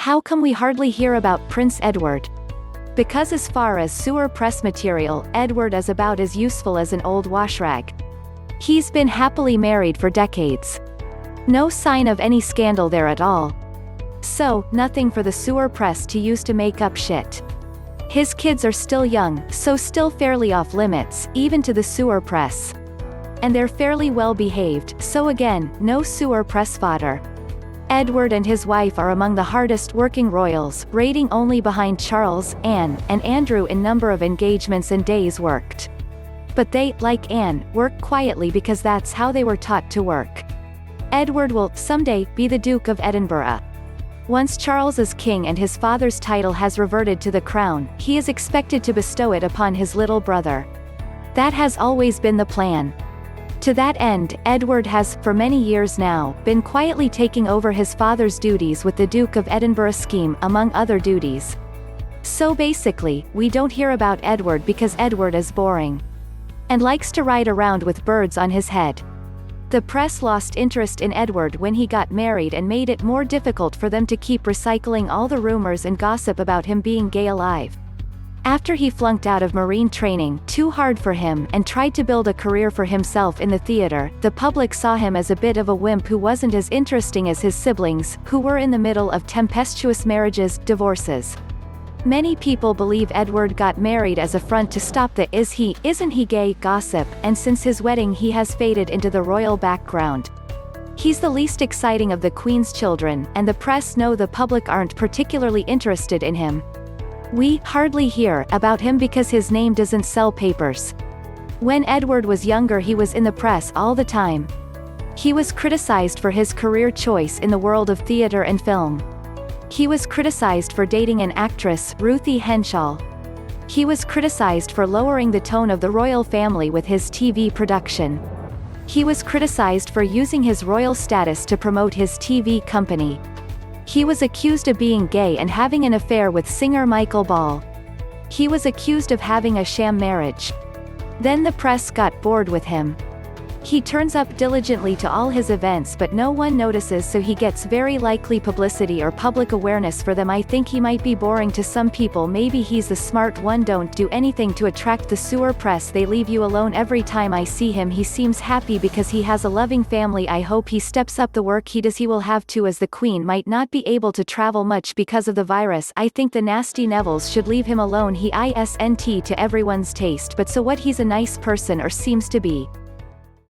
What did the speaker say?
How come we hardly hear about Prince Edward? Because as far as sewer press material, Edward is about as useful as an old washrag. He's been happily married for decades. No sign of any scandal there at all. So, nothing for the sewer press to use to make up shit. His kids are still young, so still fairly off limits, even to the sewer press. And they're fairly well behaved, so again, no sewer press fodder. Edward and his wife are among the hardest working royals, rating only behind Charles, Anne, and Andrew in number of engagements and days worked. But they, like Anne, work quietly because that's how they were taught to work. Edward will, someday, be the Duke of Edinburgh. Once Charles is king and his father's title has reverted to the crown, he is expected to bestow it upon his little brother. That has always been the plan. To that end, Edward has, for many years now, been quietly taking over his father's duties with the Duke of Edinburgh scheme, among other duties. So basically, we don't hear about Edward because Edward is boring. And likes to ride around with birds on his head. The press lost interest in Edward when he got married and made it more difficult for them to keep recycling all the rumors and gossip about him being gay alive. After he flunked out of Marine training, too hard for him, and tried to build a career for himself in the theater, the public saw him as a bit of a wimp who wasn't as interesting as his siblings, who were in the middle of tempestuous marriages, divorces. Many people believe Edward got married as a front to stop the "is he, isn't he gay" gossip, and since his wedding he has faded into the royal background. He's the least exciting of the Queen's children, and the press know the public aren't particularly interested in him. We hardly hear about him because his name doesn't sell papers. When Edward was younger he was in the press all the time. He was criticized for his career choice in the world of theater and film. He was criticized for dating an actress, Ruthie Henshaw. He was criticized for lowering the tone of the royal family with his TV production. He was criticized for using his royal status to promote his TV company. He was accused of being gay and having an affair with singer Michael Ball. He was accused of having a sham marriage. Then the press got bored with him. He turns up diligently to all his events but no one notices, so he gets very likely publicity or public awareness for them. I think he might be boring to some people. Maybe he's the smart one. Don't do anything to attract the sewer press. They leave you alone. Every time I see him he seems happy because he has a loving family. I hope he steps up the work he does. He will have to, as the Queen might not be able to travel much because of the virus. I think the nasty Nevilles should leave him alone. He isn't to everyone's taste, but so what, he's a nice person, or seems to be.